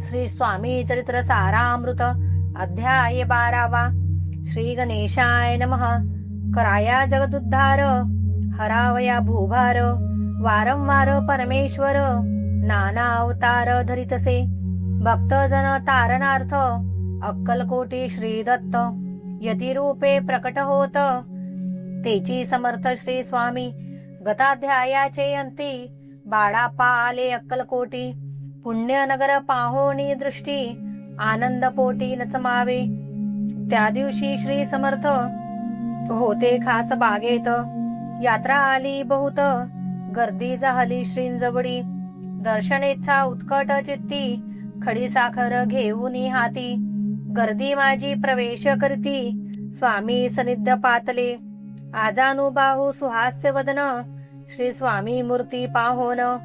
श्री स्वामी चरित्र सारामृत अध्याय 12वा. श्री गणेशाय नमः. कराया जगदुद्धार, हरावया भूभार, वारंवार परमेश्वर, नाना अवतार धरितसे. भक्तजन तारणार्थ, अक्कलकोटी श्री दत्त, यतिरूपे प्रकट होत. तेची समर्थ श्री स्वामी, गताध्यायाचे अंती, बाळाप्पा आले अक्कलकोटी. पुण्यनगर पाहोणी दृष्टी, आनंद पोटी नचमावे. त्या दिवशी श्री समर्थ होते खास बागेत. यात्रा आली बहुत, गर्दी झाली श्रींजवडी. दर्शनेच्छा उत्कट चित्ती, खडी साखर घेऊन हाती. गर्दी माझी प्रवेश करती, स्वामी सनिध्य पातले. आजानुबाहू सुहास्य वदन, श्री स्वामी मूर्ती पाहोन.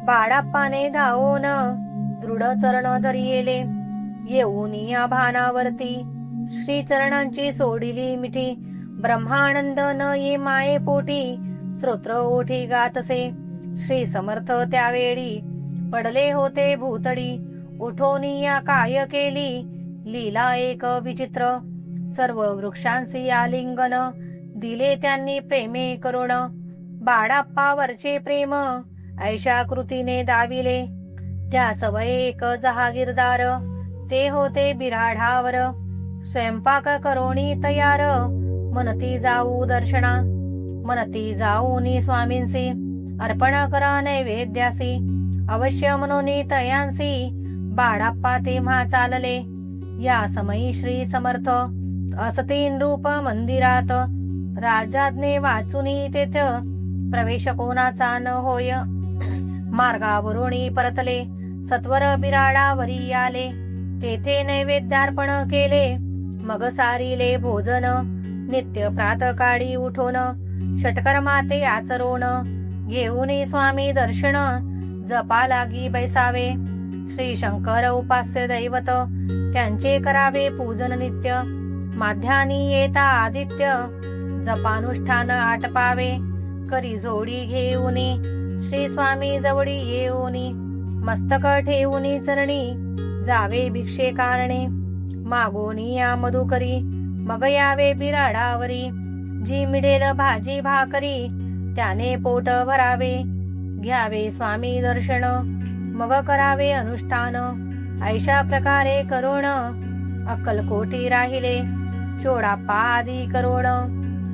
बाळाप्पाने धावोन, दृढ चरण धरियेले. येऊन या भानावरती, श्री चरणांची सोडिली मिठी. ब्रह्मानंद न ये माये पोटी, स्तोत्र ओठी गातसे. श्री समर्थ त्यावेळी पडले होते भूतडी. उठोनिया काय केली, लीला एक विचित्र. सर्व वृक्षांची आलिंगन, दिले त्यांनी प्रेमे करुण. बाळाप्पावरचे प्रेम, ऐशा कृतीने दाविले. त्या सवये एक जहागीरदार, ते होते बिराढावर. स्वयंपाक करोणी तयार, मनती जाऊ दर्शना. मनती जाऊनी स्वामींसी, अर्पण करा नैवेद्यासी. अवश्य म्हणून तयांसी, बाळाप्पा तेव्हा चालले. या समयी श्री समर्थ असतीन रूप मंदिरात. राजाज्ञे वाचुनी तेथ, प्रवेश कोणाचा न होय. मार्गावरुणी परतले, सत्वर बिराडावरी आले. तेथे नैवेद्यार्पण केले, मग सारिले भोजन. नित्य प्रातकाळी उठोन, षटकर माते आचरोन. घेऊन स्वामी दर्शन, जपा लागी बैसावे. श्री शंकर उपास्य दैवत, त्यांचे करावे पूजन नित्य. माध्यानी येता आदित्य, जपानुष्ठान आटपावे. करी जोडी घेऊनी, श्री स्वामी जवळी येऊनी. मस्तक ठेवूनी चरणी, जावे भिक्षे कारणे. मागोनी या मधुकरी, मग यावे बिराडावरी. जी मिळेल भाजी भाकरी, त्याने पोट भरावे. घ्यावे स्वामी दर्शन, मग करावे अनुष्ठान. ऐशा प्रकारे करोण, अक्कलकोटी राहिले. चोडाप्पा आदी करोण,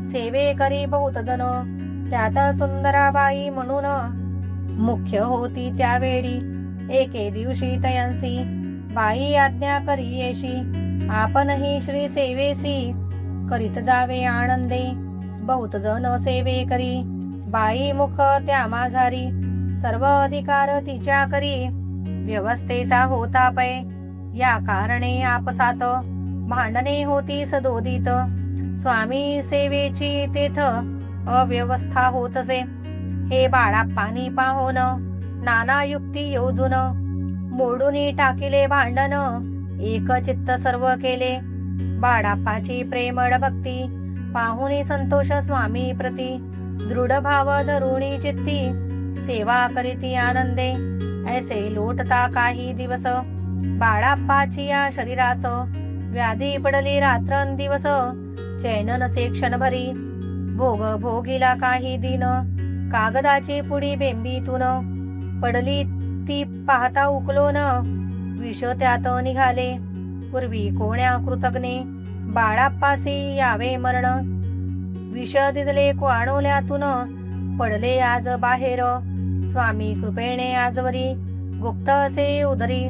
सेवे करी बहुत जन. त्यात सुंदराबाई म्हणून, मुख्य होती त्यावेळी. एके दिवशी तयांसी, बाई आज्ञा करी येशी. आपणही श्री सेवेसी, करीत जावे आनंदे. बहुत जन सेवे करी, बाई मुख त्या माझारी. सर्व अधिकार तिच्या करी, व्यवस्थेचा होता पै. या कारणे आपसात, भांडणे होती सदोदित. स्वामी सेवेची तेथ, अव्यवस्था होतसे. हे बाळाप्पानी पाहोन, नाना युक्ती योजून. मोडूनी टाकिले भांडण, एक चित्त सर्व केले. बाळाप्पाची प्रेमळ भक्ती, पाहुनी संतोष स्वामी प्रती. दृढ भाव धरुणी चित्ती, सेवा करीती आनंदे. ऐसे लोटता काही दिवस, बाळाप्पाची या शरीराच. व्याधी पडली रात्रंदिवस, चैन नसे क्षणभरी. भोग भोगीला काही दिन, कागदाची पुडी बेंबीतून. पडली ती पाहता उकलोन, विष त्यात निघाले. पूर्वी कोण्या कृतज्ञे, बाळाप्पासी यावे मरण. विष दिदले क्वाणोल्यातून, पडले आज बाहेर. स्वामी कृपेने आजवरी, गुप्त असे उदरी.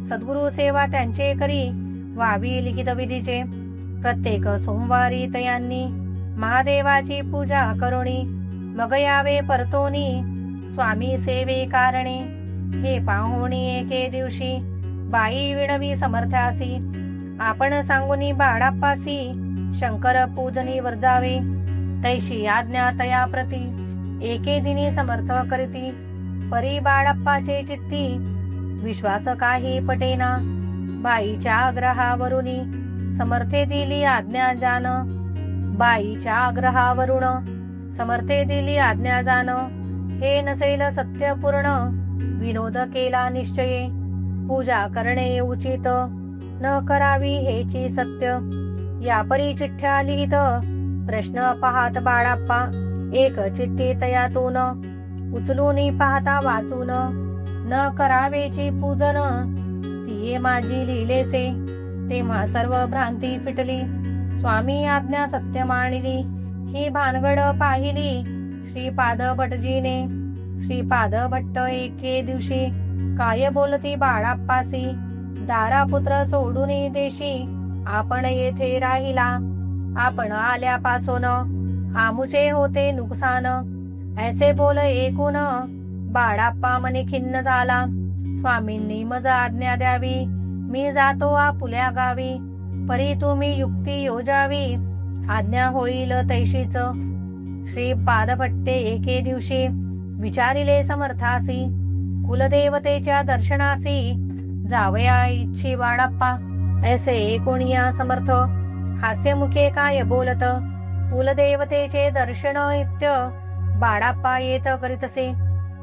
सद्गुरु सेवा त्यांचे करी, वावी लिखित विधीचे. प्रत्येक सोमवारी तयांनी, महादेवाची पूजा करुणी. मग यावे परतोनी, स्वामी सेवे कारणे. हे पाहुणी एके दिवशी, बाई विणवी समर्थासी. आपण सांगुनी बाळाप्पासी, शंकर पूजनी वर्जावे. तैशी आज्ञा तया प्रती, एके दिनी समर्थ करीती. परी बाळाप्पाचे चित्ती, विश्वास काही पटेना. बाईच्या आग्रहावरुनी, समर्थे दिली आज्ञा जान. बाईच्या आग्रहावरून, समर्थे दिली आज्ञा जाण. हे नसेल सत्यपूर्ण, विनोद केला निश्चये. पूजा करणे उचित न करावी हेची सत्य या परी चिठ्ठ्या लिहित प्रश्न पाहत बाळाप्पा एक चिठ्ठी तयातून उचलून पाहता वाचून न करावेची पूजन तिये माझी लिहिलेसे तेव्हा सर्व भ्रांती फिटली स्वामी आज्ञा सत्य मानिली ही भानगड पाहिली श्रीपाद भटजीने श्रीपाद भट्ट एके दिवशी काय बोलती बाळाप्पासी दारापुत्र सोडून देशी आपण येथे राहिला आपण आल्यापासून आमुचे होते नुकसान ऐसे बोल ऐकून बाळाप्पा मने खिन्न झाला स्वामींनी मज आज्ञा द्यावी मी जातो आपुल्या गावी परी तुम्ही युक्ती योजावी आज्ञा होईल तैशीच श्रीपाद भट्टे एके दिवशी विचारिले समर्थासी कुलदेवतेच्या दर्शनासी जावया इच्छी बाळाप्पा ऐसे कोणिया समर्थ हास्यमुखे काय बोलत कुलदेवतेचे दर्शन इत्य बाळाप्पा येत करीतसे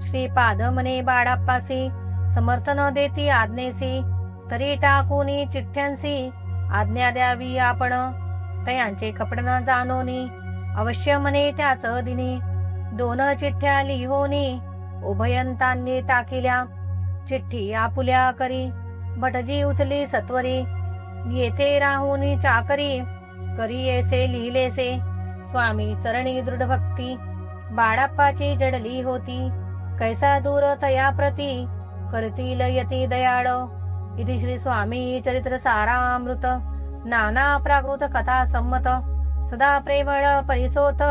श्रीपाद मने बाळाप्पासी समर्थन देती आज्ञेसी तरी टाकूनी चिठ्ठ्यांसी आज्ञा द्यावी आपण तयांचे कपड न जाणोनी अवश्य मने त्याच दिनी 2 चिठ्ठ्या लिहोनी उभयंतांनी टाकिल्या चिठ्ठी आपुल्या करी भटजी उचली सत्वरी येथे राहुनी चाकरी करी ऐसे लिहिलेसे स्वामी चरणी दृढ भक्ती बाळाप्पाची जडली होती कैसा दूर तया प्रती करतील यती दयाळ इति श्री स्वामी चरित्र सारामृत नाना प्राकृत कथा संमत सदा प्रेमळ परिसोत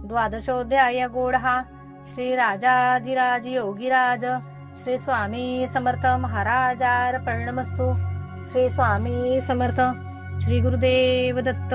12ोऽध्याय गोढा श्री राजाधिराज योगीराज श्री स्वामी समर्थ महाराजार्पणमस्तु श्री स्वामी समर्थ श्री गुरुदेव दत्त।